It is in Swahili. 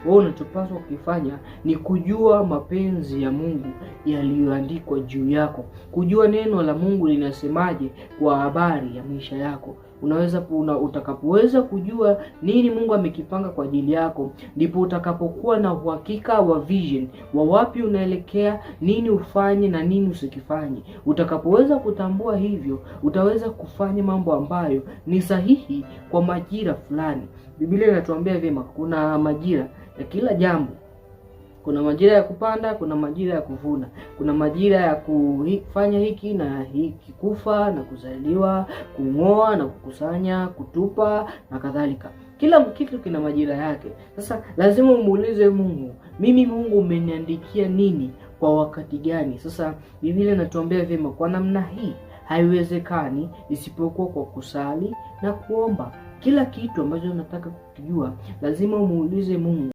wewe unachopaswa kukifanya ni kujua mapenzi ya Mungu yaliyoandikwa juu yako, kujua neno la Mungu linasemaje kwa habari ya maisha yako. Utakapoweza kujua nini Mungu amekipanga kwa ajili yako, ndipo utakapokuwa na uhakika wa vision wa wapi unaelekea, nini ufanye na nini usikifanye. Utakapoweza kutambua hivyo, utaweza kufanya mambo ambayo ni sahihi kwa majira fulani. Biblia inatuambia vyema, kuna majira ya kila jambo. Kuna majira ya kupanda, kuna majira ya kuvuna, kuna majira ya kufanya hiki na hiki, kufa na kuzaliwa, kung'oa na kukusanya, kutupa na kadhalika. Kila kitu kina majira yake. Sasa lazima umuulize Mungu, mimi Mungu umeniandikia nini kwa wakati gani? Sasa Biblia inatuambia vyema, kwa namna hii haiwezekani isipokuwa kwa kusali na kuomba. Kila kitu ambacho unataka kukijua lazima umuulize Mungu.